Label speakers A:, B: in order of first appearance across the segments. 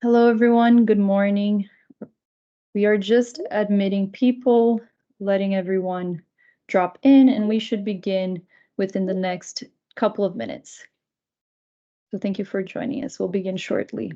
A: Hello, everyone. Good morning. We are just admitting people, letting everyone drop in, and we should begin within the next couple of minutes. So thank you for joining us. We'll begin shortly.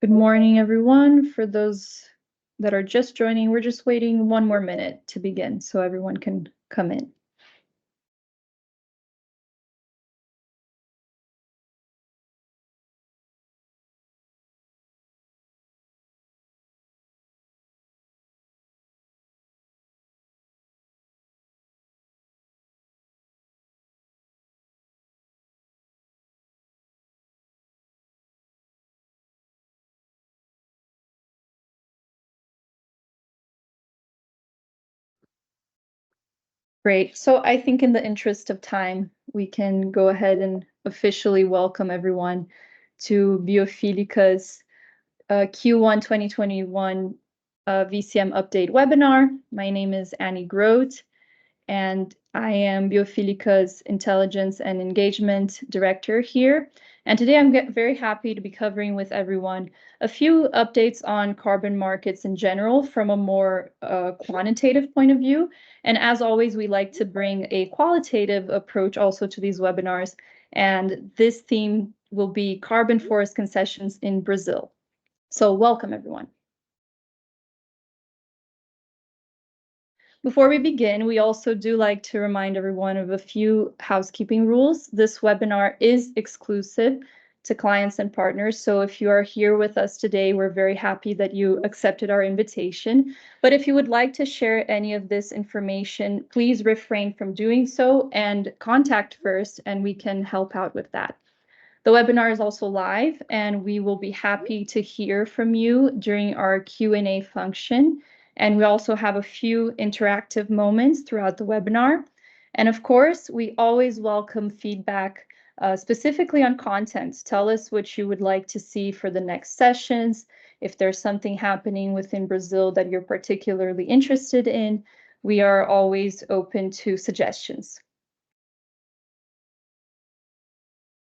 A: Good morning, everyone. For those that are just joining, we're just waiting one more minute to begin so everyone can come in. Great. So I think in the interest of time, we can go ahead and officially welcome everyone to Biophilica's Q1 2021 VCM update webinar. My name is Annie Grote, and I am Biophilica's Intelligence and Engagement Director here. And today I'm very happy to be covering with everyone a few updates on carbon markets in general from a more quantitative point of view. And as always, we like to bring a qualitative approach also to these webinars. And this theme will be carbon forest concessions in Brazil. So welcome, everyone. Before we begin, we also do like to remind everyone of a few housekeeping rules. This webinar is exclusive to clients and partners. So if you are here with us today, we're very happy that you accepted our invitation. But if you would like to share any of this information, please refrain from doing so and contact first, and we can help out with that. The webinar is also live, and we will be happy to hear from you during our Q&A function. And we also have a few interactive moments throughout the webinar. And of course, we always welcome feedback, specifically on content. Tell us what you would like to see for the next sessions. If there's something happening within Brazil that you're particularly interested in, we are always open to suggestions.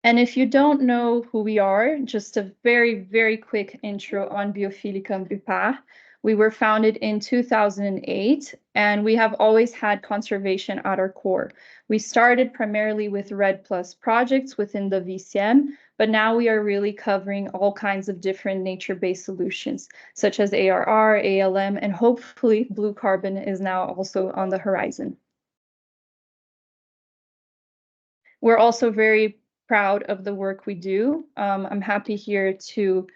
A: And if you don't know who we are, just a very, very quick intro on Biophilica and Bipar. We were founded in 2008, and we have always had conservation at our core. We started primarily with REDD+ projects within the VCM, but now we are really covering all kinds of different nature-based solutions, such as ARR, ALM, and hopefully blue carbon is now also on the horizon. We're also very proud of the work we do. I'm happy here to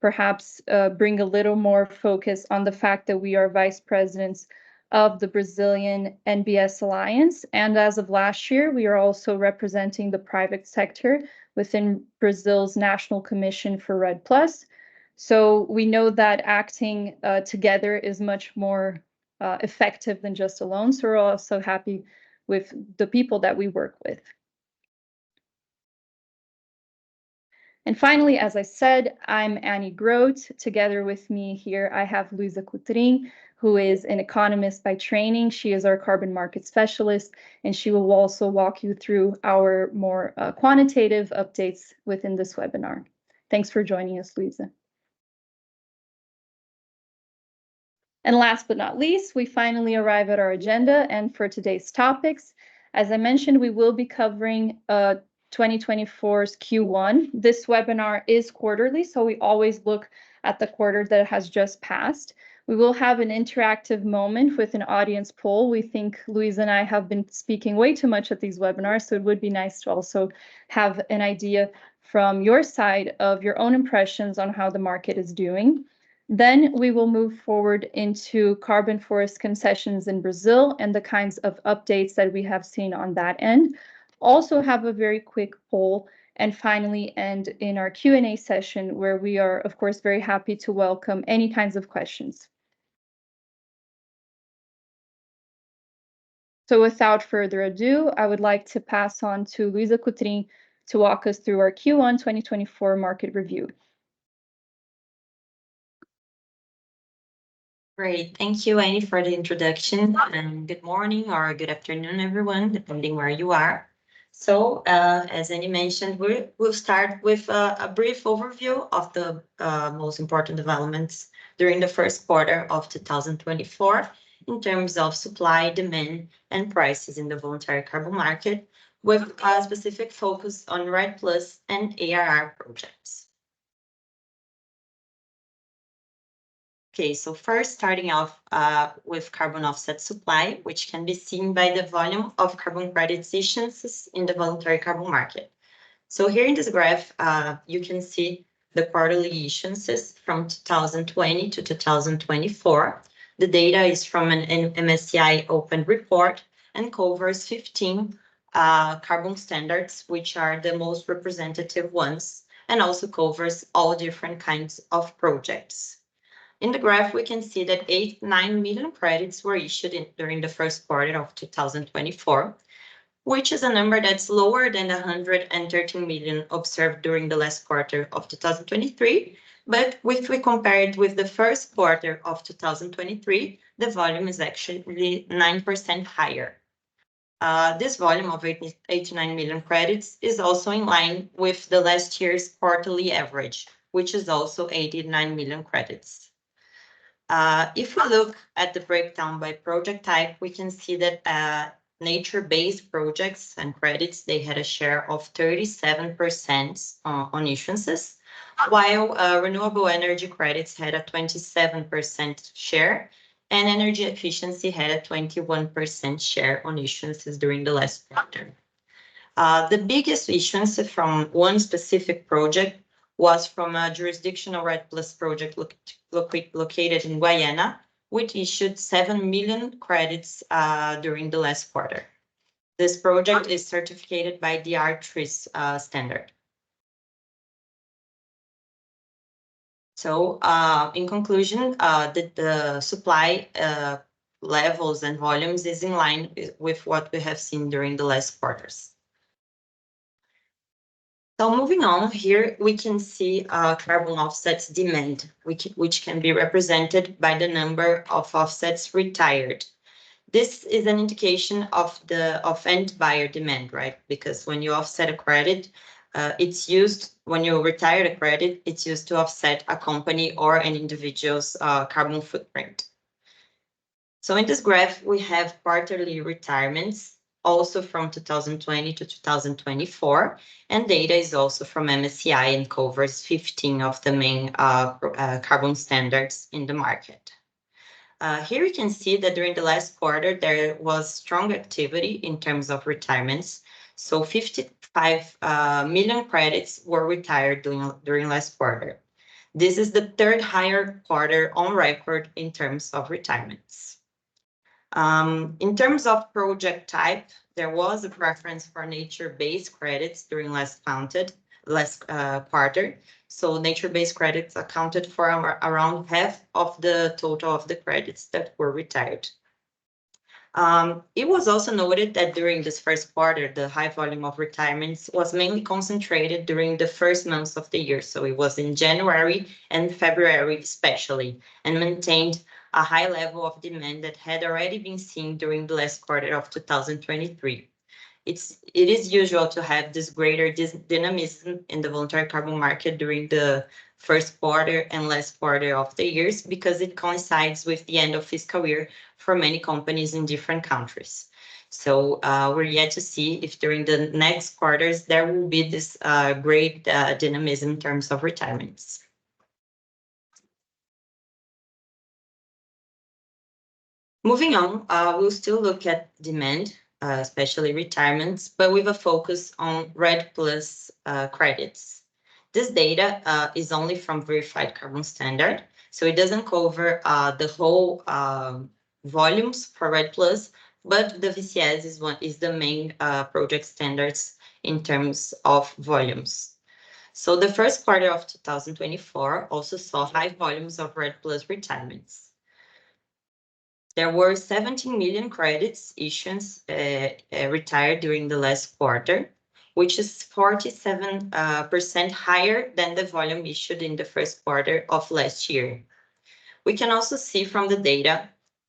A: perhaps bring a little more focus on the fact that we are vice presidents of the Brazilian NBS Alliance. And as of last year, we are also representing the private sector within Brazil's National Commission for REDD+. So we know that acting together is much more effective than just alone. So we're also happy with the people that we work with. And finally, as I said, I'm Annie Grote. Together with me here, I have Luisa Coutrin, who is an economist by training. She is our carbon market specialist, and she will also walk you through our more quantitative updates within this webinar. Thanks for joining us, Luisa. And last but not least, we finally arrive at our agenda and for today's topics. As I mentioned, we will be covering 2024's Q1. This webinar is quarterly, so we always look at the quarter that has just passed. We will have an interactive moment with an audience poll. We think Luisa and I have been speaking way too much at these webinars, so it would be nice to also have an idea from your side of your own impressions on how the market is doing. Then we will move forward into carbon forest concessions in Brazil and the kinds of updates that we have seen on that end. Also have a very quick poll, and finally end in our Q&A session, where we are, of course, very happy to welcome any kinds of questions. So without further ado, I would like to pass on to Luisa Coutrin to walk us through our Q1 2024 market review.
B: Great. Thank you, Annie, for the introduction. And good morning or good afternoon, everyone, depending where you are. So, as Annie mentioned, we'll start with a brief overview of the most important developments during the first quarter of 2024 in terms of supply, demand, and prices in the voluntary carbon market, with a specific focus on REDD+ and ARR projects. Okay, so first starting off with carbon offset supply, which can be seen by the volume of carbon credits issuances in the voluntary carbon market. So here in this graph, you can see the quarterly issuances from 2020 to 2024. The data is from an MSCI open report and covers 15 carbon standards, which are the most representative ones, and also covers all different kinds of projects. In the graph, we can see that 9 million credits were issued during the first quarter of 2024, which is a number that's lower than the 113 million observed during the last quarter of 2023. But if we compare it with the first quarter of 2023, the volume is actually 9% higher. This volume of 89 million credits is also in line with the last year's quarterly average, which is also 89 million credits. If we look at the breakdown by project type, we can see that nature-based projects and credits, they had a share of 37% on issuances, while renewable energy credits had a 27% share, and energy efficiency had a 21% share on issuances during the last quarter. The biggest issuance from one specific project was from a jurisdictional REDD+ project located in Guyana, which issued 7 million credits during the last quarter. This project is certificated by the R3 standard. So in conclusion, the supply levels and volumes is in line with what we have seen during the last quarters. So moving on, here we can see carbon offsets demand, which can be represented by the number of offsets retired. This is an indication of end buyer demand, right? Because when you offset a credit, it's used, when you retire the credit, it's used to offset a company or an individual's carbon footprint. So in this graph, we have quarterly retirements, also from 2020 to 2024, and data is also from MSCI and covers 15 of the main carbon standards in the market. Here you can see that during the last quarter, there was strong activity in terms of retirements. So 55 million credits were retired during last quarter. This is the third higher quarter on record in terms of retirements. In terms of project type, there was a preference for nature-based credits during last quarter. So nature-based credits accounted for around half of the total of the credits that were retired. It was also noted that during this first quarter, the high volume of retirements was mainly concentrated during the first months of the year. So it was in January and February especially, and maintained a high level of demand that had already been seen during the last quarter of 2023. It is usual to have this greater dynamism in the voluntary carbon market during the first quarter and last quarter of the years, because it coincides with the end of fiscal year for many companies in different countries. So we're yet to see if during the next quarters there will be this great dynamism in terms of retirements. Moving on, we'll still look at demand, especially retirements, but with a focus on REDD+ credits. This data is only from verified carbon standard, So it doesn't cover the whole volumes for RED Plus, but the VCS is the main project standards in terms of volumes. So the first quarter of 2024 also saw high volumes of RED Plus retirements. There were 17 million credits issuance retired during the last quarter, which is 47% higher than the volume issued in the first quarter of last year. We can also see from the data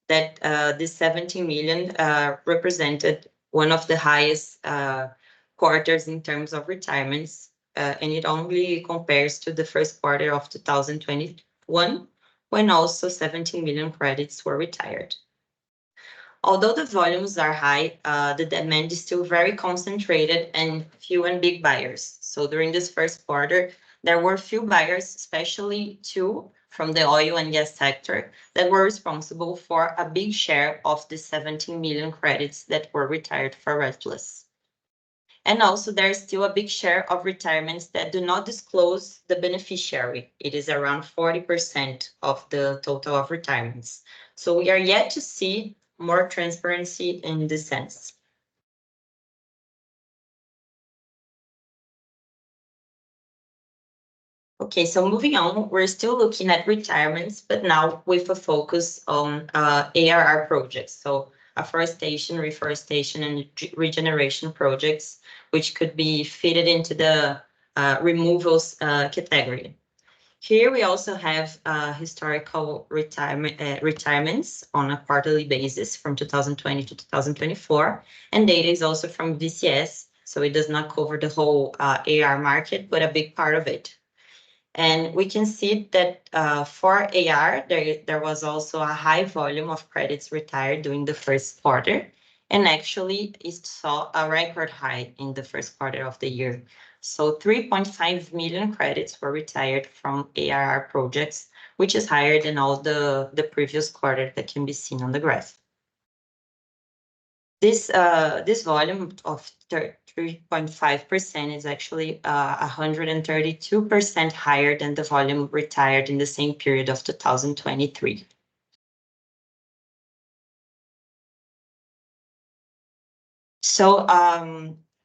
B: that this 17 million represented one of the highest quarters in terms of retirements, and it only compares to the first quarter of 2021, when also 17 million credits were retired. Although the volumes are high, the demand is still very concentrated and few and big buyers. So during this first quarter, there were few buyers, especially two from the oil and gas sector, that were responsible for a big share of the 17 million credits that were retired for RED Plus. And also there is still a big share of retirements that do not disclose the beneficiary. It is around 40% of the total of retirements. So we are yet to see more transparency in this sense. Okay, so moving on, we're still looking at retirements, but now with a focus on ARR projects. So afforestation, reforestation, and regeneration projects, which could be fitted into the removals category. Here we also have historical retirements on a quarterly basis from 2020 to 2024, and data is also from VCS, so it does not cover the whole AR market, but a big part of it. And we can see that for AR, there was also a high volume of credits retired during the first quarter, and actually it saw a record high in the first quarter of the year. So 3.5 million credits were retired from ARR projects, which is higher than all the previous quarter that can be seen on the graph. This volume of 3.5% is actually 132% higher than the volume retired in the same period of 2023. So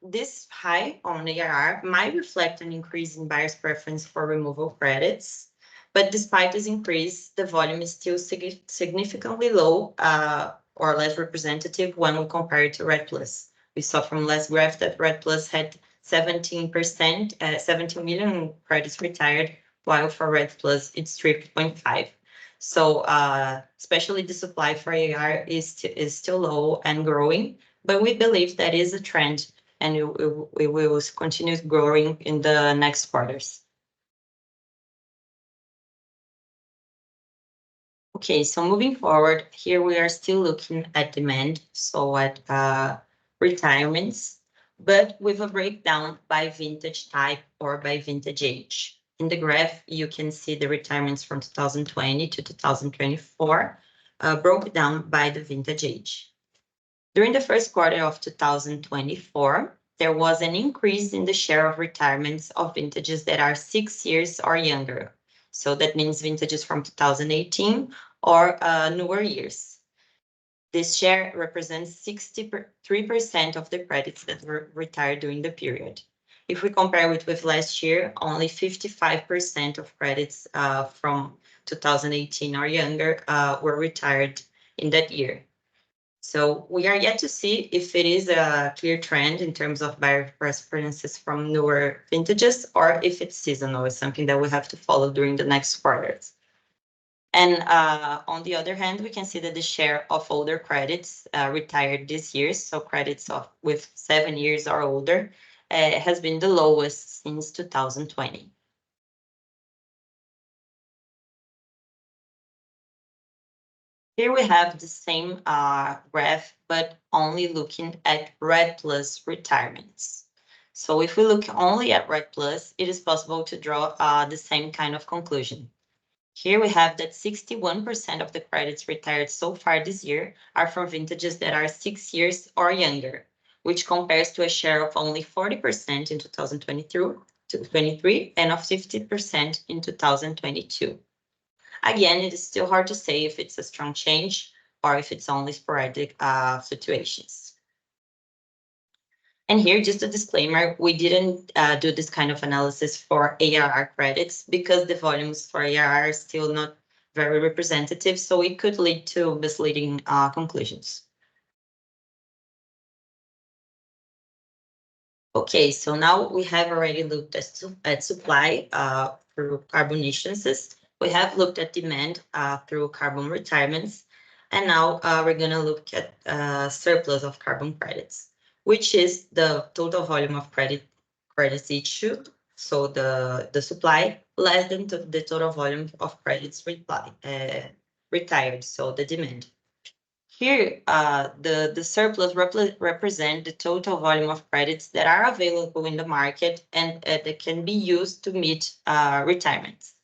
B: this high on ARR might reflect an increase in buyers' preference for removal credits, but despite this increase, the volume is still significantly low or less representative when we compare it to RED Plus. We saw from last graph that RED Plus had 17%, 17 million credits retired, while for RED Plus it's 3.5. So especially the supply for AR is still low and growing, but we believe that is a trend and we will continue growing in the next quarters. Okay, so moving forward, here we are still looking at demand, so at retirements, but with a breakdown by vintage type or by vintage age. In the graph, you can see the retirements from 2020 to 2024 broke down by the vintage age. During the first quarter of 2024, there was an increase in the share of retirements of vintages that are 6 years or younger. So that means vintages from 2018 or newer years. This share represents 63% of the credits that were retired during the period. If we compare it with last year, only 55% of credits from 2018 or younger were retired in that year. So we are yet to see if it is a clear trend in terms of buyer preferences from newer vintages or if it's seasonal. It's something that we have to follow during the next quarters. And on the other hand, we can see that the share of older credits retired this year, so credits with 7 years or older, has been the lowest since 2020. Here we have the same graph, but only looking at RED Plus retirements. So if we look only at RED Plus, it is possible to draw the same kind of conclusion. Here we have that 61% of the credits retired so far this year are from vintages that are 6 years or younger, which compares to a share of only 40% in 2023 and of 50% in 2022. Again, it is still hard to say if it's a strong change or if it's only sporadic fluctuations. And here, just a disclaimer, we didn't do this kind of analysis for ARR credits because the volumes for ARR are still not very representative, so it could lead to misleading conclusions. Okay, so now we have already looked at supply through carbon issuances. We have looked at demand through carbon retirements. And now we're going to look at surplus of carbon credits, which is the total volume of credits issued. So the supply less than the total volume of credits retired, so the demand. Here, the surplus represent the total volume of credits that are available in the market and that can be used to meet retirements.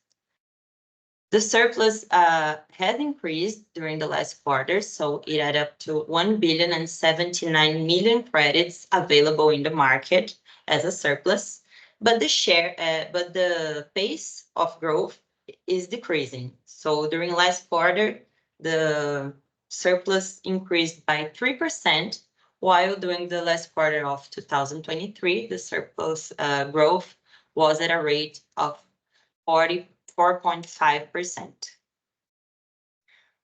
B: The surplus has increased during the last quarter, so it added up to 1,079 million credits available in the market as a surplus, but the pace of growth is decreasing. So during last quarter, the surplus increased by 3%, while during the last quarter of 2023, the surplus growth was at a rate of 44.5%.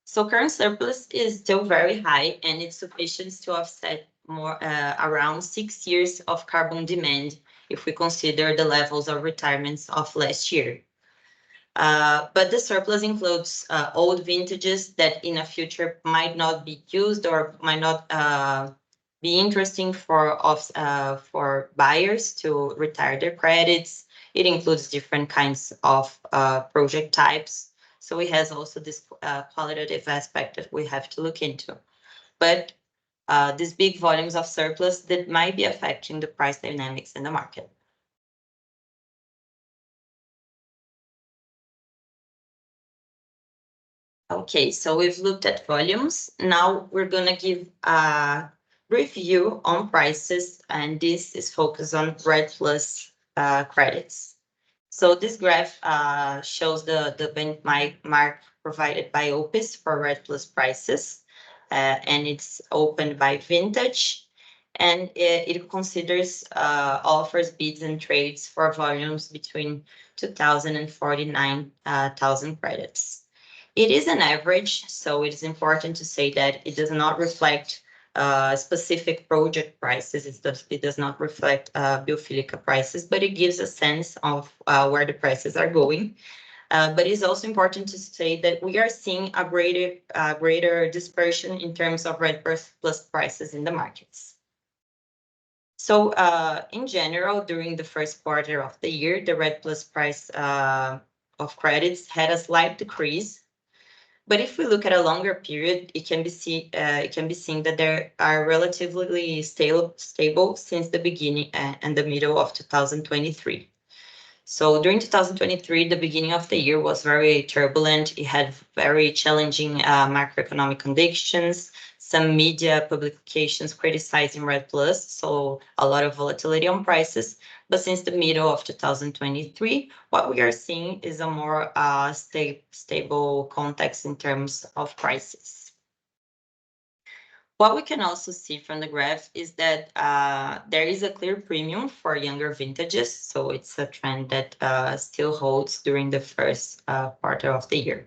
B: So current surplus is still very high, and it's sufficient to offset more around 6 years of carbon demand if we consider the levels of retirements of last year. But the surplus includes old vintages that in the future might not be used or might not be interesting for buyers to retire their credits. It includes different kinds of project types. So it has also this qualitative aspect that we have to look into. But these big volumes of surplus that might be affecting the price dynamics in the market. Okay, so we've looked at volumes. Now we're going to give a review on prices, and this is focused on REDD+ credits. So this graph shows the benchmark provided by Opus for REDD+ prices, and it's opened by vintage, and it considers offers, bids, and trades for volumes between 2,000 and 49,000 credits. It is an average, so it is important to say that it does not reflect specific project prices. It does not reflect Biofílica prices, but it gives a sense of where the prices are going. But it's also important to say that we are seeing a greater dispersion in terms of REDD+ prices in the markets. So in general, during the first quarter of the year, the REDD+ price of credits had a slight decrease. But if we look at a longer period, it can be seen that they are relatively stable since the beginning and the middle of 2023. So during 2023, the beginning of the year was very turbulent. It had very challenging macroeconomic conditions, some media publications criticizing REDD+, so a lot of volatility on prices. But since the middle of 2023, what we are seeing is a more stable context in terms of prices. What we can also see from the graph is that there is a clear premium for younger vintages, so it's a trend that still holds during the first quarter of the year.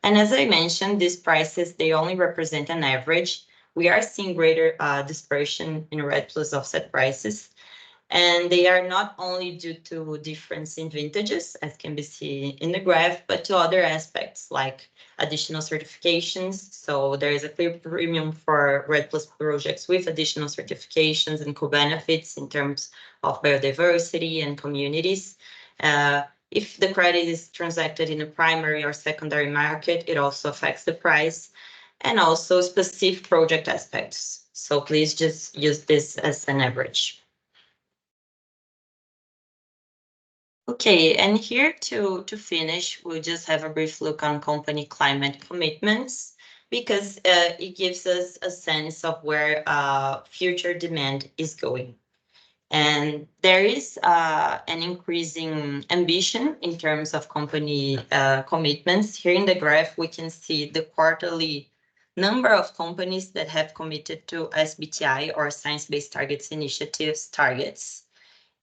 B: And as I mentioned, these prices, they only represent an average. We are seeing greater dispersion in REDD+ offset prices, and they are not only due to difference in vintages, as can be seen in the graph, but to other aspects like additional certifications. So there is a clear premium for REDD+ projects with additional certifications and co-benefits in terms of biodiversity and communities. If the credit is transacted in a primary or secondary market, it also affects the price, and also specific project aspects. So please just use this as an average. Okay, and here to finish, we'll just have a brief look on company climate commitments, because it gives us a sense of where future demand is going. And there is an increasing ambition in terms of company commitments. Here in the graph, we can see the quarterly number of companies that have committed to SBTI, or Science Based Targets Initiative's targets.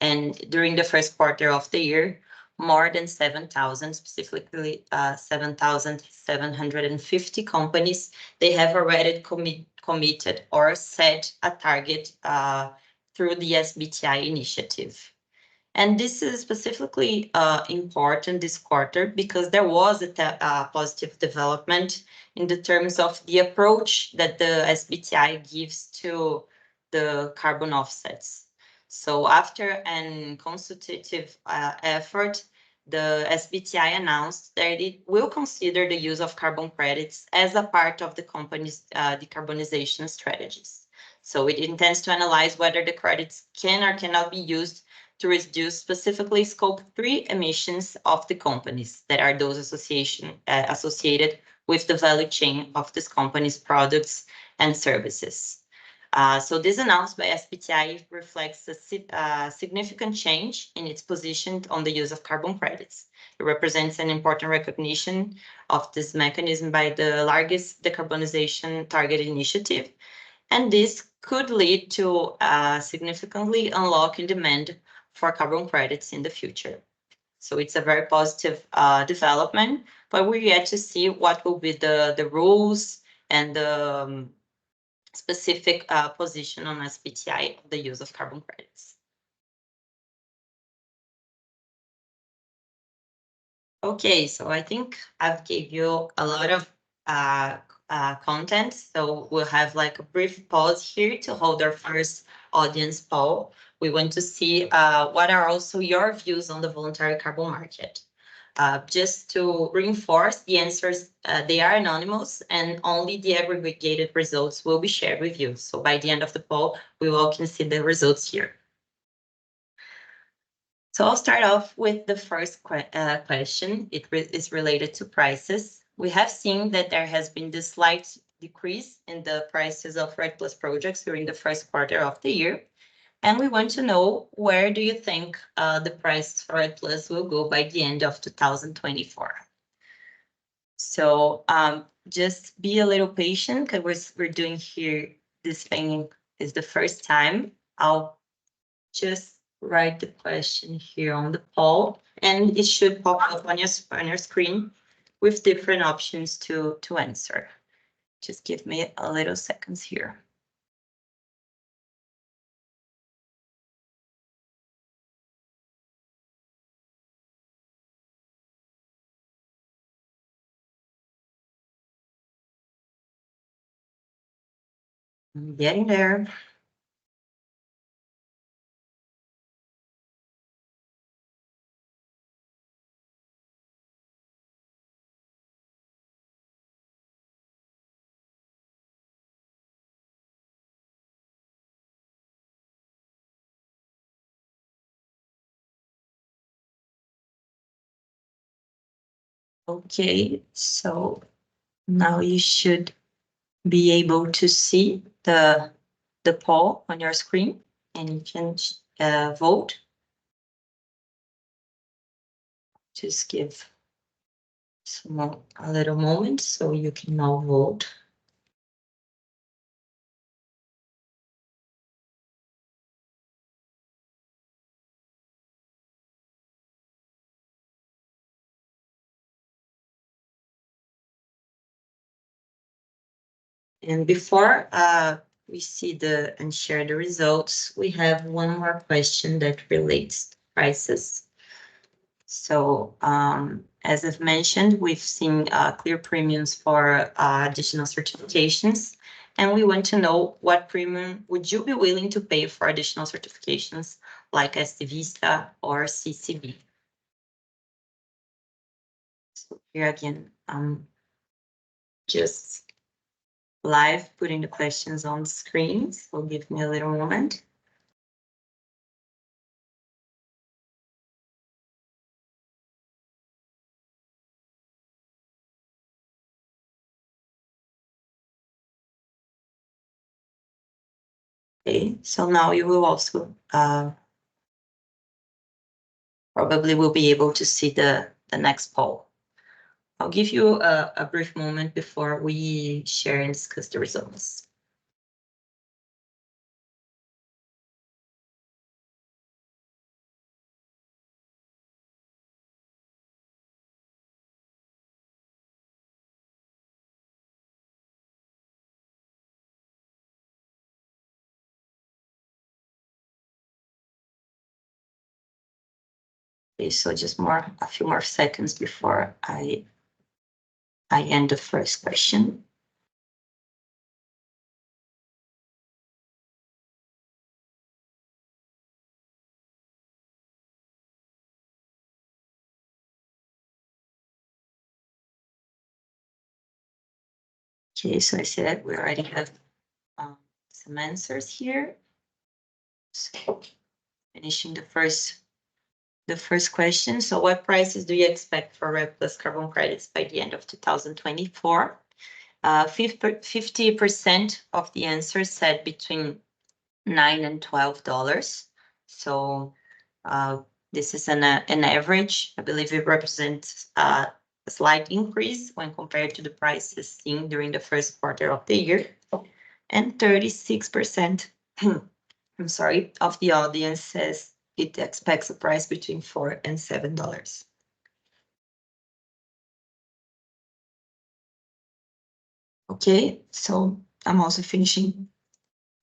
B: And during the first quarter of the year, more than 7,000, specifically 7,750 companies, they have already committed or set a target through the SBTI initiative. And this is specifically important this quarter because there was a positive development in the terms of the approach that the SBTI gives to the carbon offsets. So after an consultative effort, the SBTI announced that it will consider the use of carbon credits as a part of the company's decarbonization strategies. So it intends to analyze whether the credits can or cannot be used to reduce specifically scope 3 emissions of the companies that are those associated with the value chain of this company's products and services. So this announced by SBTI reflects a significant change in its position on the use of carbon credits. It represents an important recognition of this mechanism by the largest decarbonization target initiative, and this could lead to significantly unlocking demand for carbon credits in the future. So it's a very positive development, but we're yet to see what will be the rules and the specific position on SBTI of the use of carbon credits. Okay, so I think I've gave you a lot of content, so we'll have like a brief pause here to hold our first audience poll. We want to see what are also your views on the voluntary carbon market. Just to reinforce, the answers, they are anonymous and only the aggregated results will be shared with you. So by the end of the poll, we all can see the results here. So I'll start off with the first question. It is related to prices. We have seen that there has been this slight decrease in the prices of REDD+ projects during the first quarter of the year. And we want to know, where do you think the price for REDD+ will go by the end of 2024? So just be a little patient because we're doing here, this thing is the first time. I'll just write the question here on the poll, and it should pop up on your screen with different options to answer. Just give me a little seconds here. I'm getting there. Okay, so now you should be able to see the poll on your screen, and you can vote. Just give a little moment so you can now vote. And before we see and share the results, we have one more question that relates to prices. So as I've mentioned, we've seen clear premiums for additional certifications, and we want to know, what premium would you be willing to pay for additional certifications like SDVista or CCB? So here again, just live putting the questions on the screen, so give me a little moment. Okay, so now you will also probably will be able to see the next poll. I'll give you a brief moment before we share and discuss the results. Okay, so just a few more seconds before I end the first question. Okay, so I said we already have some answers here. So finishing the first question. So what prices do you expect for RED plus carbon credits by the end of 2024? 50% of the answers said between $9 and $12. So this is an average. I believe it represents a slight increase when compared to the prices seen during the first quarter of the year. And 36%, I'm sorry, of the audience says it expects a price between $4 and $7. Okay, so I'm also finishing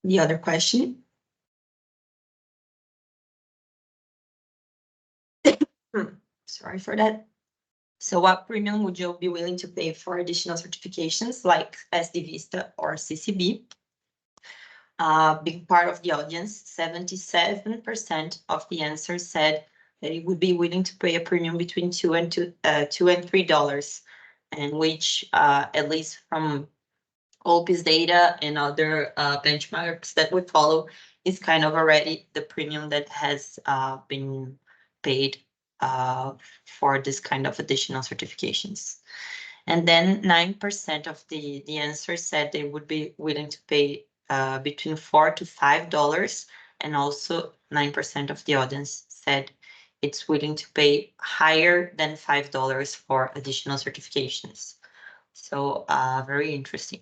B: the other question. Sorry for that. So what premium would you be willing to pay for additional certifications like SD Vista or CCB? Big part of the audience, 77% of the answers said that it would be willing to pay a premium between $2 and $3, and which, at least from OPIS data and other benchmarks that we follow, is kind of already the premium that has been paid for this kind of additional certifications. And then 9% of the answers said they would be willing to pay between $4 to $5, and also 9% of the audience said it's willing to pay higher than $5 for additional certifications. So very interesting.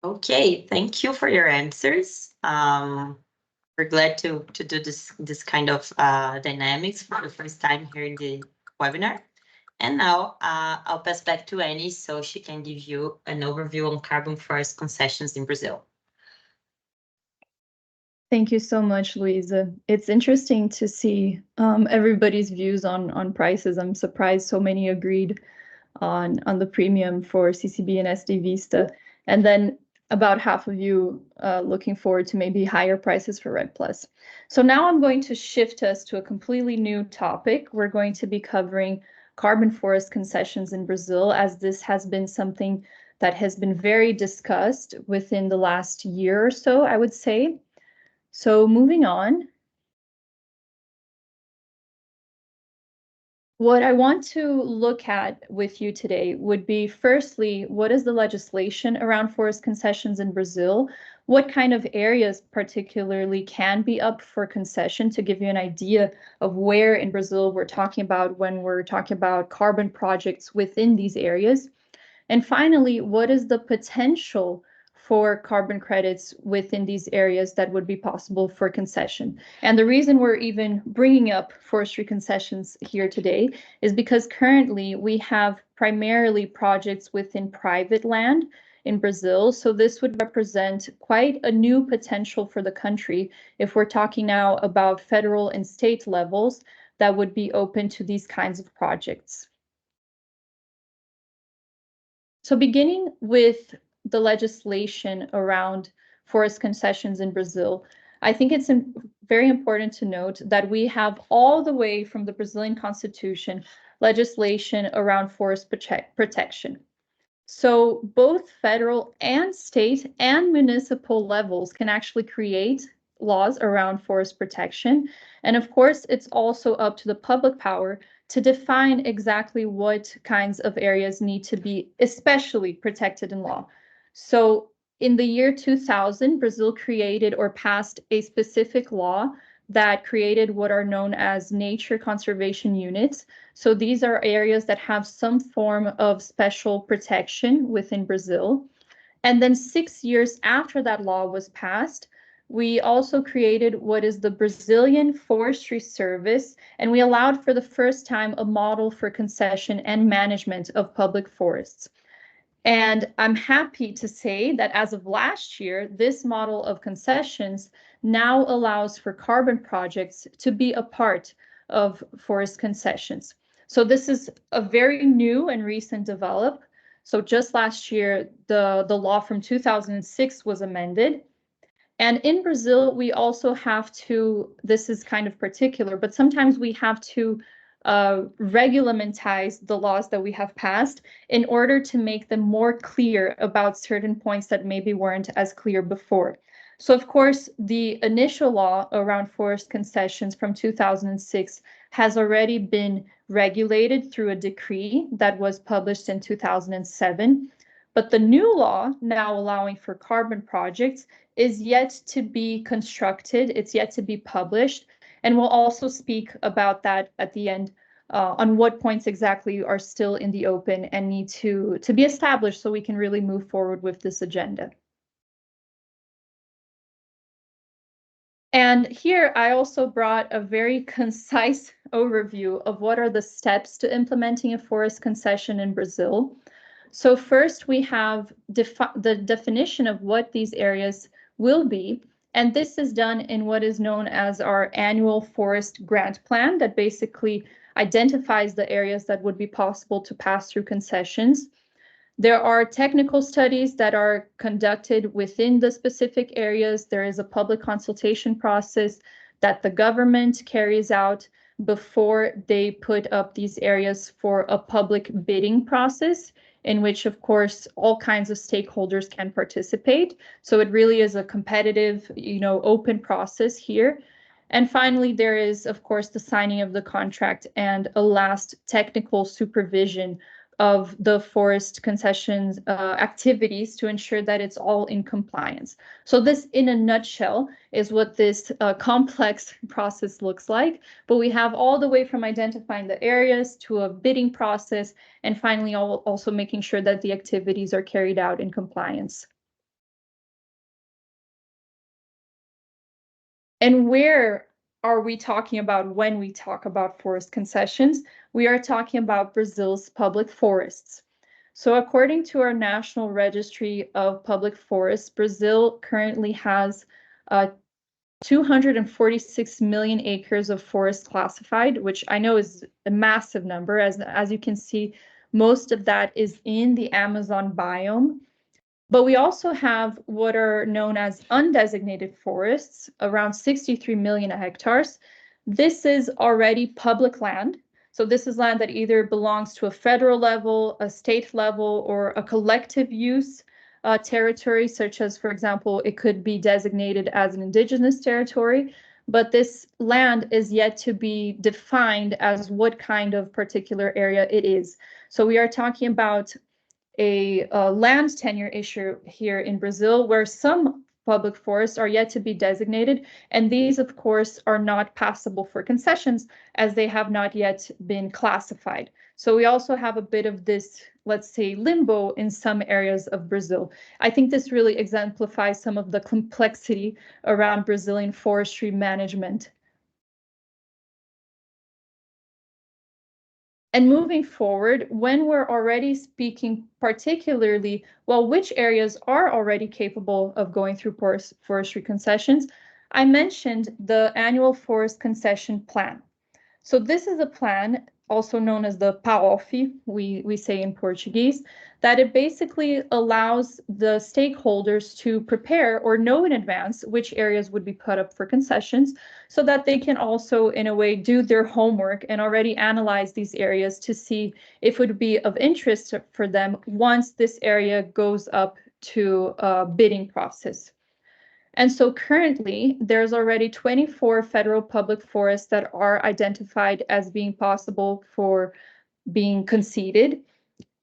B: Okay, thank you for your answers. We're glad to do this kind of dynamics for the first time here in the webinar. And now I'll pass back to Annie so she can give you an overview on carbon forest concessions in Brazil.
A: Thank you so much, Luisa. It's interesting to see everybody's views on prices. I'm surprised so many agreed on the premium for CCB and SD Vista. And then about half of you looking forward to maybe higher prices for RED Plus. So now I'm going to shift us to a completely new topic. We're going to be covering carbon forest concessions in Brazil, as this has been something that has been very discussed within the last year or so, I would say. So moving on. What I want to look at with you today would be, firstly, what is the legislation around forest concessions in Brazil? What kind of areas particularly can be up for concession, to give you an idea of where in Brazil we're talking about when we're talking about carbon projects within these areas? And finally, what is the potential for carbon credits within these areas that would be possible for concession? And the reason we're even bringing up forestry concessions here today is because currently we have primarily projects within private land in Brazil. So this would represent quite a new potential for the country if we're talking now about federal and state levels that would be open to these kinds of projects. So beginning with the legislation around forest concessions in Brazil, I think it's very important to note that we have, all the way from the Brazilian Constitution, legislation around forest protection. So both federal and state and municipal levels can actually create laws around forest protection. And of course, it's also up to the public power to define exactly what kinds of areas need to be especially protected in law. So in the year 2000, Brazil created or passed a specific law that created what are known as nature conservation units. So these are areas that have some form of special protection within Brazil. And then 6 years after that law was passed, we also created what is the Brazilian Forestry Service, and we allowed for the first time a model for concession and management of public forests. And I'm happy to say that as of last year, this model of concessions now allows for carbon projects to be a part of forest concessions. So this is a very new and recent develop. So just last year, the law from 2006 was amended. And in Brazil, we also have to, this is kind of particular, but sometimes we have to regulamentize the laws that we have passed in order to make them more clear about certain points that maybe weren't as clear before. So of course, the initial law around forest concessions from 2006 has already been regulated through a decree that was published in 2007. But the new law, now allowing for carbon projects, is yet to be constructed. It's yet to be published. And we'll also speak about that at the end on what points exactly are still in the open and need to be established so we can really move forward with this agenda. And here I also brought a very concise overview of what are the steps to implementing a forest concession in Brazil. So first we have the definition of what these areas will be. And this is done in what is known as our annual forest grant plan that basically identifies the areas that would be possible to pass through concessions. There are technical studies that are conducted within the specific areas. There is a public consultation process that the government carries out before they put up these areas for a public bidding process, in which, of course, all kinds of stakeholders can participate. So it really is a competitive, open process here. And finally, there is, of course, the signing of the contract and a last technical supervision of the forest concessions activities to ensure that it's all in compliance. So this, in a nutshell, is what this complex process looks like. But we have all the way from identifying the areas to a bidding process, and finally also making sure that the activities are carried out in compliance. And where are we talking about when we talk about forest concessions? We are talking about Brazil's public forests. So according to our National Registry of Public Forests, Brazil currently has 246 million acres of forest classified, which I know is a massive number. As you can see, most of that is in the Amazon biome. But we also have what are known as undesignated forests, around 63 million hectares. This is already public land. So this is land that either belongs to a federal level, a state level, or a collective use territory, such as, for example, it could be designated as an indigenous territory. But this land is yet to be defined as what kind of particular area it is. So we are talking about a land tenure issue here in Brazil, where some public forests are yet to be designated, and these, of course, are not passable for concessions as they have not yet been classified. So we also have a bit of this, let's say, limbo in some areas of Brazil. I think this really exemplifies some of the complexity around Brazilian forestry management. And moving forward, when we're already speaking particularly, well, which areas are already capable of going through forestry concessions, I mentioned the annual forest concession plan. So this is a plan, also known as the PAOF, we say in Portuguese, that it basically allows the stakeholders to prepare or know in advance which areas would be put up for concessions, so that they can also, in a way, do their homework and already analyze these areas to see if it would be of interest for them once this area goes up to a bidding process. And so currently, there's already 24 federal public forests that are identified as being possible for being conceded.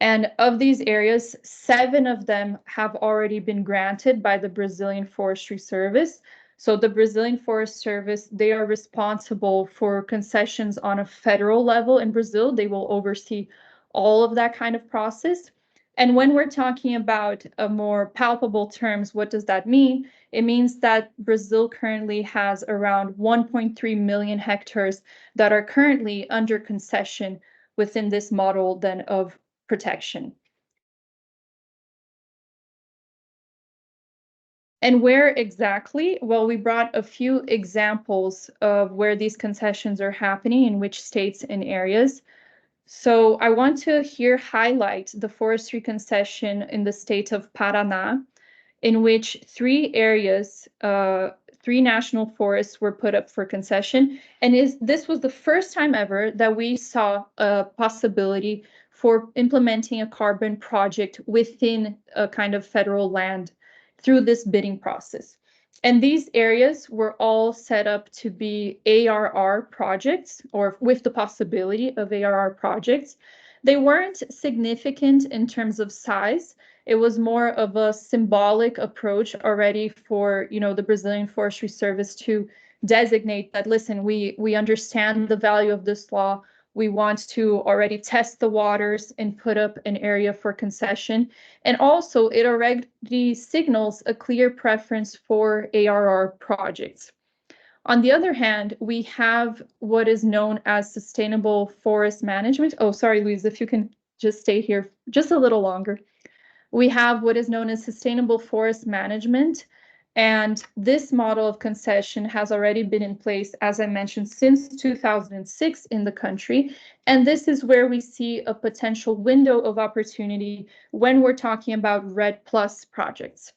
A: And of these areas, 7 of them have already been granted by the Brazilian Forestry Service. So the Brazilian Forest Service, they are responsible for concessions on a federal level in Brazil. They will oversee all of that kind of process. And when we're talking about a more palpable terms, what does that mean? It means that Brazil currently has around 1.3 million hectares that are currently under concession within this model then of protection. And where exactly? Well, we brought a few examples of where these concessions are happening, in which states and areas. So I want to here highlight the forestry concession in the state of Paraná, in which 3 areas, 3 national forests were put up for concession. And this was the first time ever that we saw a possibility for implementing a carbon project within a kind of federal land through this bidding process. And these areas were all set up to be ARR projects, or with the possibility of ARR projects. They weren't significant in terms of size. It was more of a symbolic approach already for, the Brazilian Forestry Service to designate that, listen, we understand the value of this law. We want to already test the waters and put up an area for concession. And also, it already signals a clear preference for ARR projects. On the other hand, we have what is known as sustainable forest management. Oh, sorry, Luis, if you can just stay here just a little longer. We have what is known as sustainable forest management. And this model of concession has already been in place, as I mentioned, since 2006 in the country. And this is where we see a potential window of opportunity when we're talking about REDD+ projects.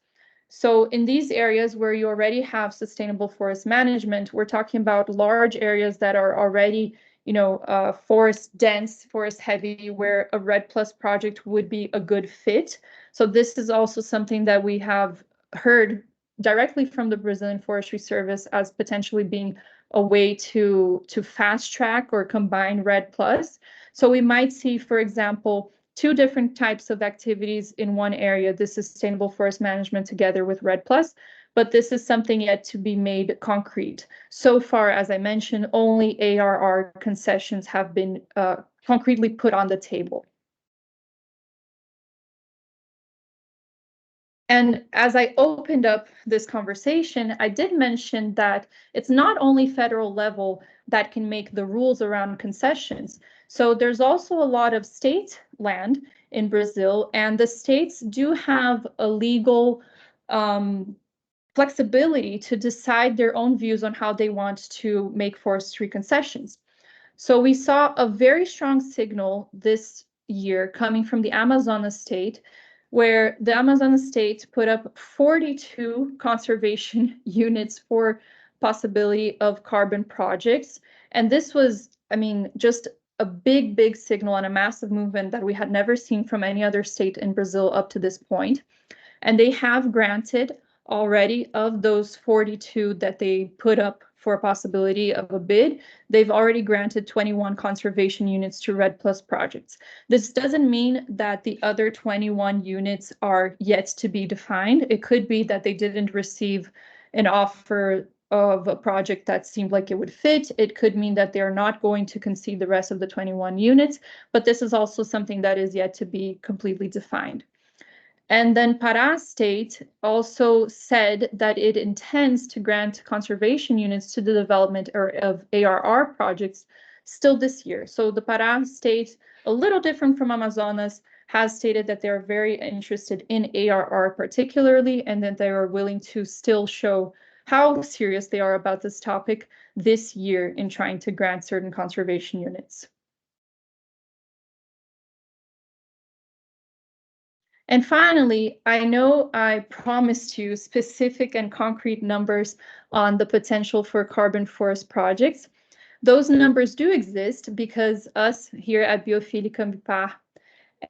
A: So in these areas where you already have sustainable forest management, we're talking about large areas that are already, forest dense, forest heavy, where a REDD+ project would be a good fit. So this is also something that we have heard directly from the Brazilian Forestry Service as potentially being a way to fast track or combine REDD+. So we might see, for example, 2 different types of activities in one area, the sustainable forest management together with REDD+, but this is something yet to be made concrete. So far, as I mentioned, only ARR concessions have been concretely put on the table. And as I opened up this conversation, I did mention that it's not only federal level that can make the rules around concessions. So there's also a lot of state land in Brazil, and the states do have a legal flexibility to decide their own views on how they want to make forestry concessions. So we saw a very strong signal this year coming from the Amazonas state, where the Amazonas state put up 42 conservation units for possibility of carbon projects. And this was, just a big signal and a massive movement that we had never seen from any other state in Brazil up to this point. And they have granted already, of those 42 that they put up for a possibility of a bid, they've already granted 21 conservation units to REDD+ projects. This doesn't mean that the other 21 units are yet to be defined. It could be that they didn't receive an offer of a project that seemed like it would fit. It could mean that they're not going to concede the rest of the 21 units, but this is also something that is yet to be completely defined. And then Pará State also said that it intends to grant conservation units to the development of ARR projects still this year. So the Pará State, a little different from Amazonas, has stated that they're very interested in ARR particularly, and that they are willing to still show how serious they are about this topic this year in trying to grant certain conservation units. And finally, I know I promised you specific and concrete numbers on the potential for carbon forest projects. Those numbers do exist because us here at Biofílica Ambipar,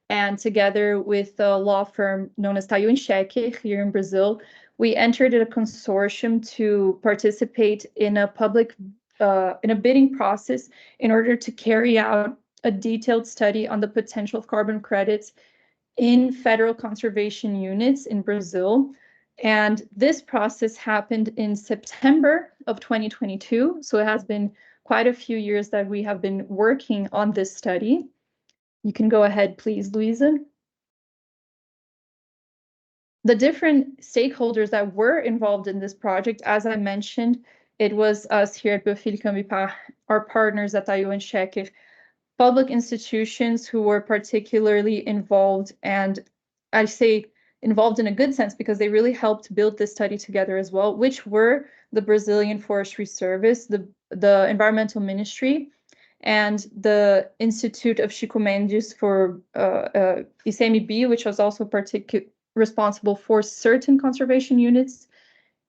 A: and together with the law firm known as Tayu & Schecker here in Brazil, we entered a consortium to participate in a bidding process in order to carry out a detailed study on the potential of carbon credits in federal conservation units in Brazil. And this process happened in September of 2022. So it has been quite a few years that we have been working on this study. You can go ahead, please, Luisa. The different stakeholders that were involved in this project, as I mentioned, it was us here at Beaufil Cambipar, our partners at IU and Chequer, public institutions who were particularly involved, and I say involved in a good sense because they really helped build this study together as well, which were the Brazilian Forestry Service, the Environmental Ministry, and the Institute of Chico Mendes for ICMB, which was also responsible for certain conservation units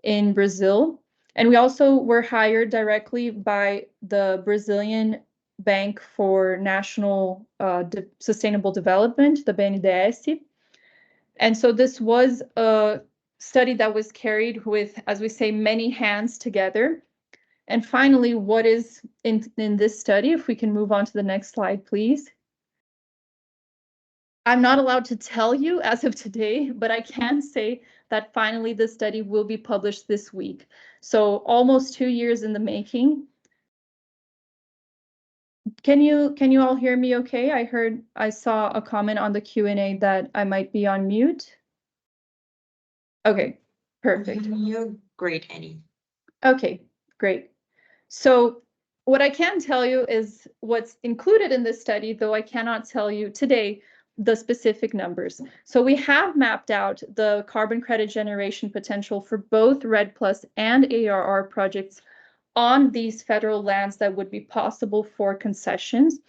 A: in Brazil. And we also were hired directly by the Brazilian Bank for National Sustainable Development, the BNDES. And so this was a study that was carried with, as we say, many hands together. And finally, what is in this study, if we can move on to the next slide, please. I'm not allowed to tell you as of today, but I can say that finally the study will be published this week. So almost 2 years in the making. Can you all hear me okay? I saw a comment on the Q&A that I might be on mute. Okay, perfect.
B: You're great, Annie.
A: Okay, great. So what I can tell you is what's included in this study, though I cannot tell you today the specific numbers. So we have mapped out the carbon credit generation potential for both REDD+ and ARR projects on these federal lands that would be possible for concessions.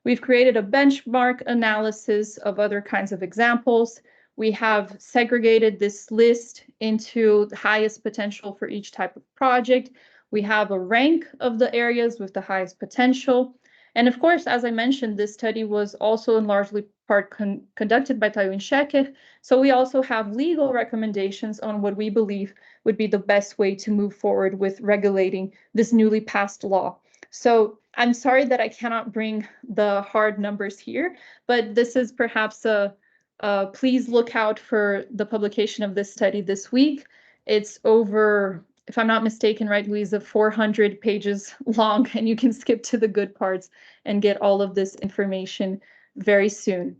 A: We've created a benchmark analysis of other kinds of examples. We have segregated this list into the highest potential for each type of project. We have a rank of the areas with the highest potential. And of course, as I mentioned, this study was also in largely part conducted by IU and Chequer. So we also have legal recommendations on what we believe would be the best way to move forward with regulating this newly passed law. So I'm sorry that I cannot bring the hard numbers here, but this is perhaps please look out for the publication of this study this week. It's over, if I'm not mistaken, right, Luisa, 400 pages long, and you can skip to the good parts and get all of this information very soon.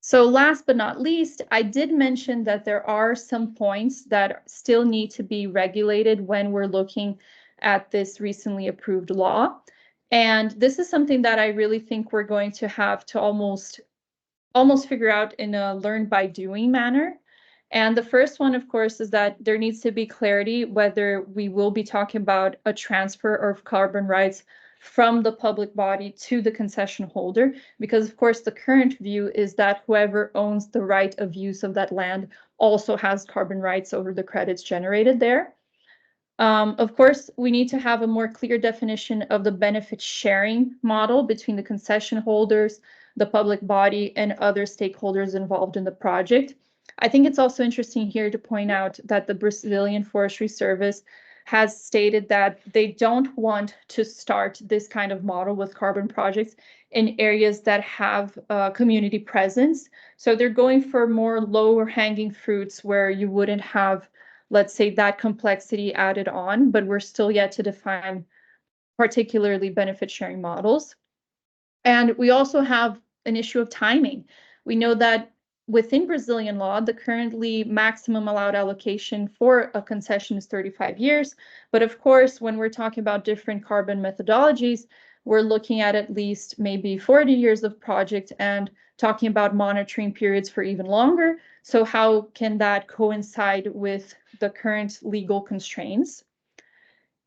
A: So last but not least, I did mention that there are some points that still need to be regulated when we're looking at this recently approved law. And this is something that I really think we're going to have to almost figure out in a learn by doing manner. And the first one, of course, is that there needs to be clarity whether we will be talking about a transfer of carbon rights from the public body to the concession holder, because of course the current view is that whoever owns the right of use of that land also has carbon rights over the credits generated there. Of course, we need to have a more clear definition of the benefit sharing model between the concession holders, the public body, and other stakeholders involved in the project. I think it's also interesting here to point out that the Brazilian Forestry Service has stated that they don't want to start this kind of model with carbon projects in areas that have community presence. So they're going for more lower hanging fruits where you wouldn't have, let's say, that complexity added on, but we're still yet to define particularly benefit sharing models. And we also have an issue of timing. We know that within Brazilian law, the currently maximum allowed allocation for a concession is 35 years. But of course, when we're talking about different carbon methodologies, we're looking at least maybe 40 years of project and talking about monitoring periods for even longer. So how can that coincide with the current legal constraints?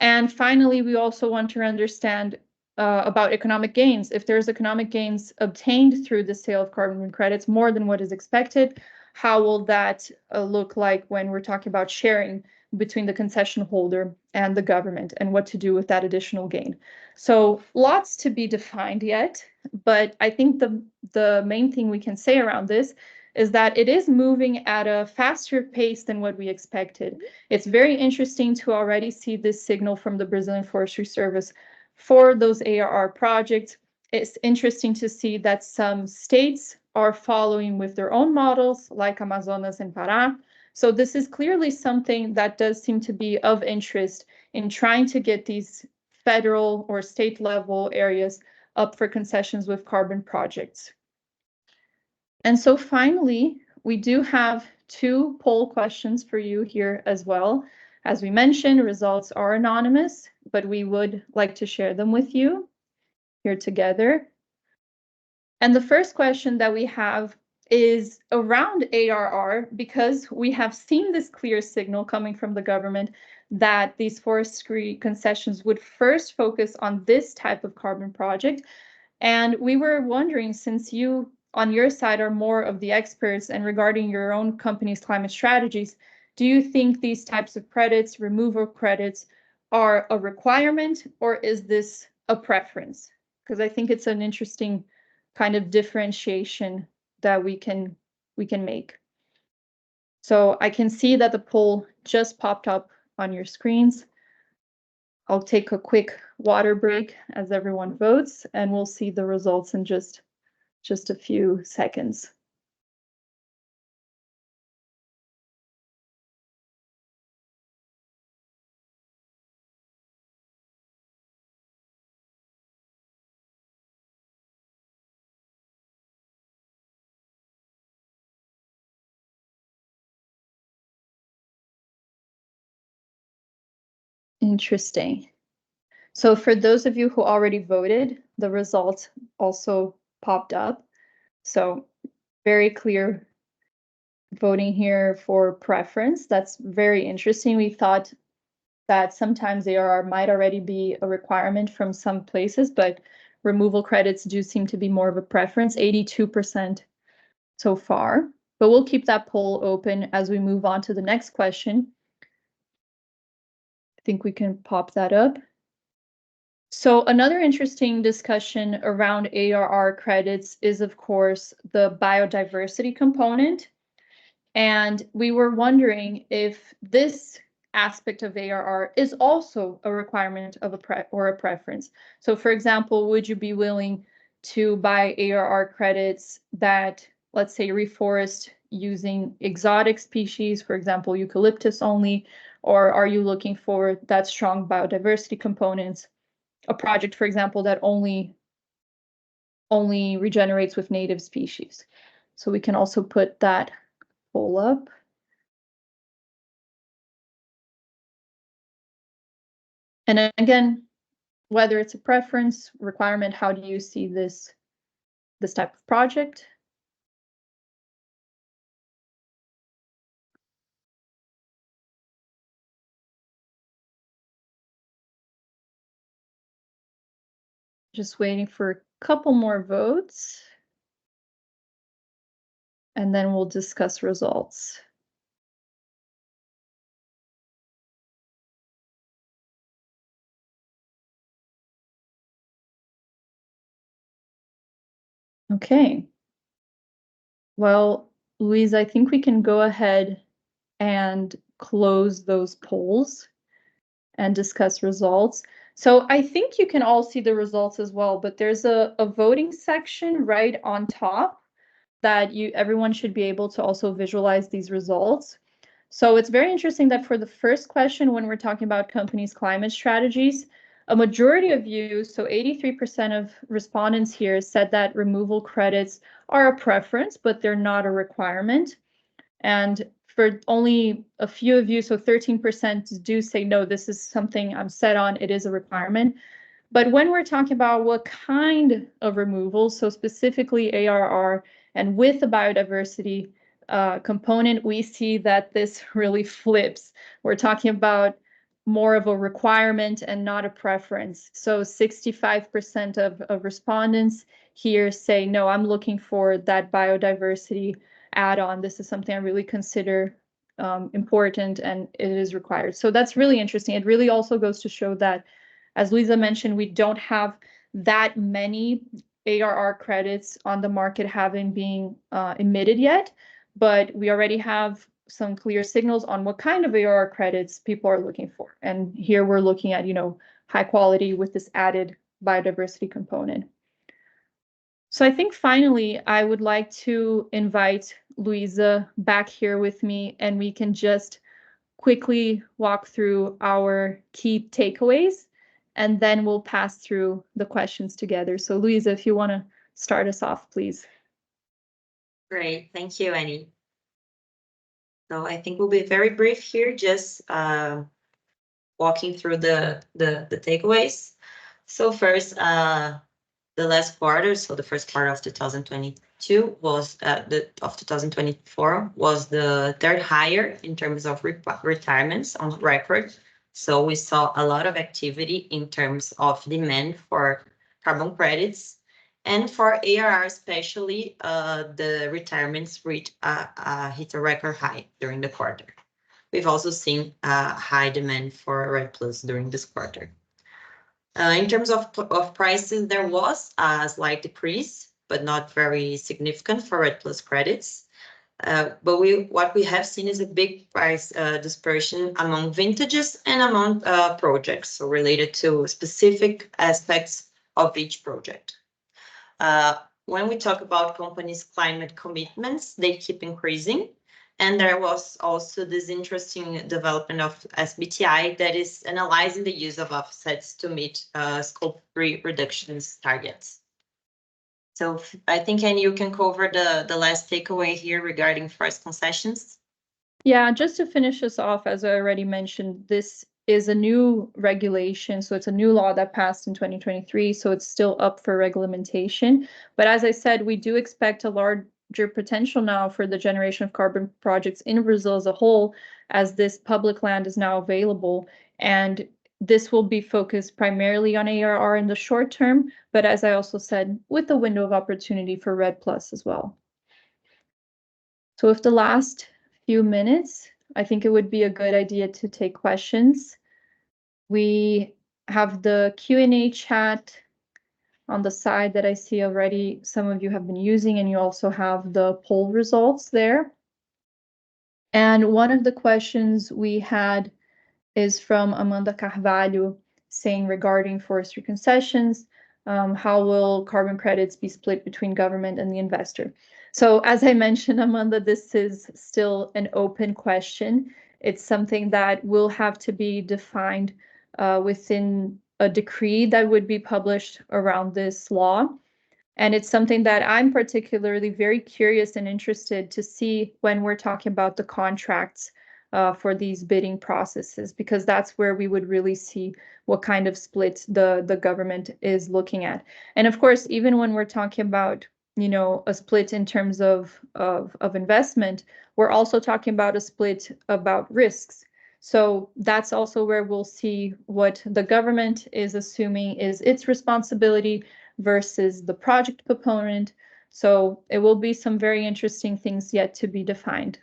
A: And finally, we also want to understand about economic gains. If there's economic gains obtained through the sale of carbon credits more than what is expected, how will that look like when we're talking about sharing between the concession holder and the government, and what to do with that additional gain? So lots to be defined yet, but I think the main thing we can say around this is that it is moving at a faster pace than what we expected. It's very interesting to already see this signal from the Brazilian Forestry Service for those ARR projects. It's interesting to see that some states are following with their own models, like Amazonas and Pará. So this is clearly something that does seem to be of interest in trying to get these federal or state level areas up for concessions with carbon projects. And so finally, we do have 2 poll questions for you here as well. As we mentioned, results are anonymous, but we would like to share them with you here together. And the first question that we have is around ARR, because we have seen this clear signal coming from the government that these forestry concessions would first focus on this type of carbon project. And we were wondering, since you on your side are more of the experts and regarding your own company's climate strategies, do you think these types of credits, removal credits, are a requirement, or is this a preference? Because I think it's an interesting kind of differentiation that we can make. So I can see that the poll just popped up on your screens. I'll take a quick water break as everyone votes, and we'll see the results in just a few seconds. Interesting. So for those of you who already voted, the results also popped up. So very clear voting here for preference. That's very interesting. We thought that sometimes ARR might already be a requirement from some places, but removal credits do seem to be more of a preference, 82% so far. But we'll keep that poll open as we move on to the next question. I think we can pop that up. So another interesting discussion around ARR credits is, of course, the biodiversity component. And we were wondering if this aspect of ARR is also a requirement of a preference. So for example, would you be willing to buy ARR credits that, let's say, reforest using exotic species, for example, eucalyptus only, or are you looking for that strong biodiversity components? A project, for example, that only regenerates with native species. So we can also put that poll up. And again, whether it's a preference, requirement, how do you see this type of project? Just waiting for a couple more votes. And then we'll discuss results. Okay. Well, Louise, I think we can go ahead and close those polls and discuss results. So I think you can all see the results as well, but there's a voting section right on top that everyone should be able to also visualize these results. So it's very interesting that for the first question, when we're talking about companies' climate strategies, a majority of you, so 83% of respondents here, said that removal credits are a preference, but they're not a requirement. And for only a few of you, so 13% do say, no, this is something I'm set on, it is a requirement. But when we're talking about what kind of removal, so specifically ARR, and with the biodiversity component, we see that this really flips. We're talking about more of a requirement and not a preference. So 65% of respondents here say, no, I'm looking for that biodiversity add-on. This is something I really consider important and it is required. So that's really interesting. It really also goes to show that, as Luisa mentioned, we don't have that many ARR credits on the market haven't been emitted yet, but we already have some clear signals on what kind of ARR credits people are looking for. And here we're looking at, high quality with this added biodiversity component. So I think finally, I would like to invite Luisa back here with me, and we can just quickly walk through our key takeaways, and then we'll pass through the questions together. So Luisa, if you want to start us off, please.
B: Great, thank you, Annie. So I think we'll be very brief here, just walking through the takeaways. So first, the last quarter, so the first quarter of 2022 was of 2024 was the third higher in terms of retirements on record. So we saw a lot of activity in terms of demand for carbon credits, and for ARR especially, the retirements hit a record high during the quarter. We've also seen high demand for REDD+ during this quarter. In terms of prices, there was a slight decrease, but not very significant for REDD+ credits. But what we have seen is a big price dispersion among vintages and among projects, so related to specific aspects of each project. When we talk about companies' climate commitments, they keep increasing. And there was also this interesting development of SBTi that is analyzing the use of offsets to meet Scope 3 reductions targets. So I think, Annie, you can cover the last takeaway here regarding forest concessions.
A: Yeah, just to finish us off, as I already mentioned, this is a new regulation. So it's a new law that passed in 2023. So it's still up for reglementation. But as I said, we do expect a larger potential now for the generation of carbon projects in Brazil as a whole, as this public land is now available. And this will be focused primarily on ARR in the short term, but as I also said, with a window of opportunity for REDD+ as well. So with the last few minutes, I think it would be a good idea to take questions. We have the Q&A chat on the side that I see already some of you have been using, and you also have the poll results there. And one of the questions we had is from Amanda Carvalho, saying regarding forestry concessions, how will carbon credits be split between government and the investor? So as I mentioned, Amanda, this is still an open question. It's something that will have to be defined within a decree that would be published around this law. And it's something that I'm particularly very curious and interested to see when we're talking about the contracts for these bidding processes, because that's where we would really see what kind of split the government is looking at. And of course, even when we're talking about, a split in terms of investment, we're also talking about a split about risks. So that's also where we'll see what the government is assuming is its responsibility versus the project component. So it will be some very interesting things yet to be defined.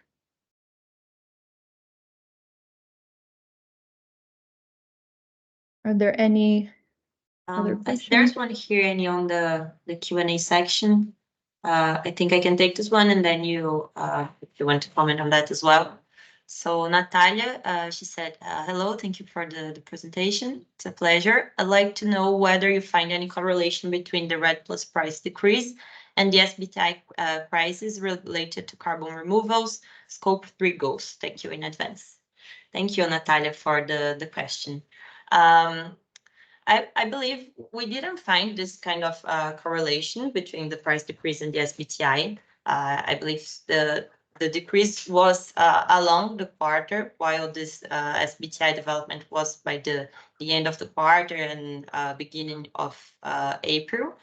A: Are there any other questions?
B: There's one here, Annie, on the Q&A section. I think I can take this one, and then you, if you want to comment on that as well. So Natalia, she said, hello, thank you for the presentation. It's a pleasure. I'd like to know whether you find any correlation between the REDD+ price decrease and the SBTi prices related to carbon removals, Scope 3 goals. Thank you in advance. Thank you, Natalia, for the question. I believe we didn't find this kind of correlation between the price decrease and the SBTi. I believe the decrease was along the quarter, while this SBTi development was by the end of the quarter and beginning of April.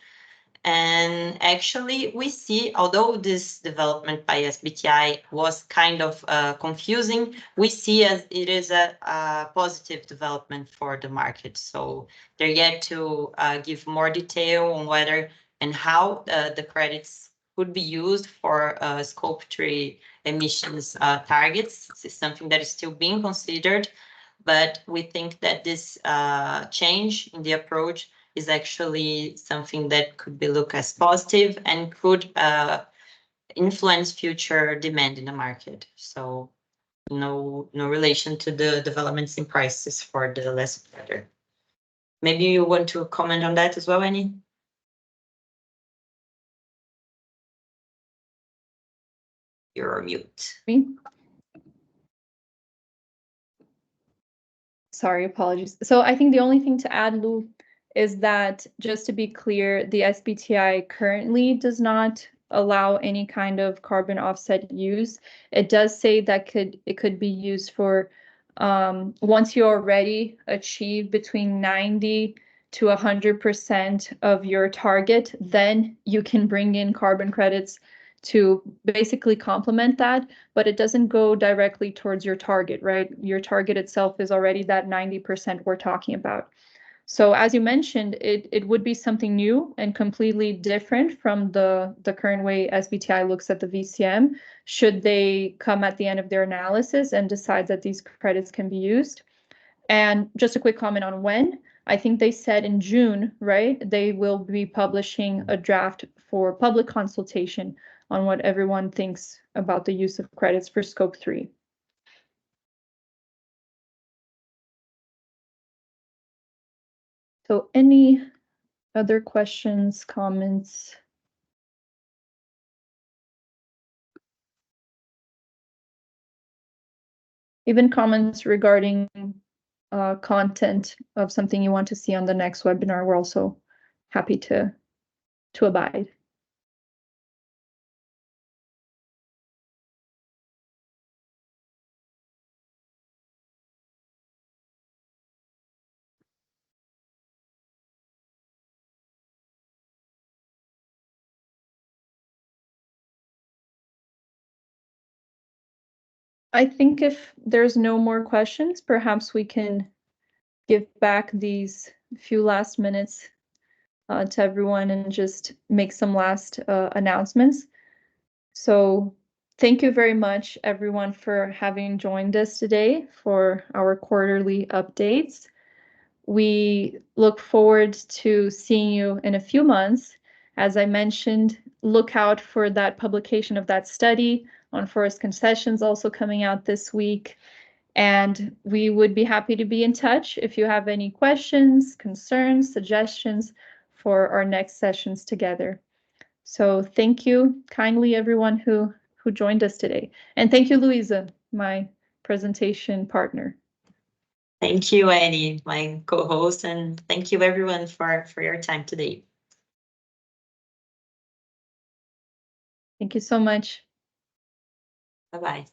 B: And actually, we see, although this development by SBTi was kind of confusing, we see as it is a positive development for the market. So they're yet to give more detail on whether and how the credits could be used for Scope 3 emissions targets. This is something that is still being considered, but we think that this change in the approach is actually something that could be looked as positive and could influence future demand in the market. So no relation to the developments in prices for the last quarter. Maybe you want to comment on that as well, Annie? You're on mute.
A: Me? Sorry, apologies. So I think the only thing to add, Lou, is that just to be clear, the SBTI currently does not allow any kind of carbon offset use. It does say that it could be used for once you already achieve between 90 to 100% of your target, then you can bring in carbon credits to basically complement that, but it doesn't go directly towards your target, right? Your target itself is already that 90% we're talking about. So as you mentioned, it would be something new and completely different from the current way SBTI looks at the VCM, should they come at the end of their analysis and decide that these credits can be used. And just a quick comment on when. I think they said in June, right? They will be publishing a draft for public consultation on what everyone thinks about the use of credits for Scope 3. So any other questions, comments? Even comments regarding content of something you want to see on the next webinar, we're also happy to abide. I think if there's no more questions, perhaps we can give back these few last minutes to everyone and just make some last announcements. So thank you very much, everyone, for having joined us today for our quarterly updates. We look forward to seeing you in a few months. As I mentioned, look out for that publication of that study on forest concessions also coming out this week. And we would be happy to be in touch if you have any questions, concerns, suggestions for our next sessions together. So thank you kindly, everyone who joined us today. And thank you, Luisa, my presentation partner.
B: Thank you, Annie, my co-host, and thank you everyone for your time today.
A: Thank you so much.
B: Bye-bye.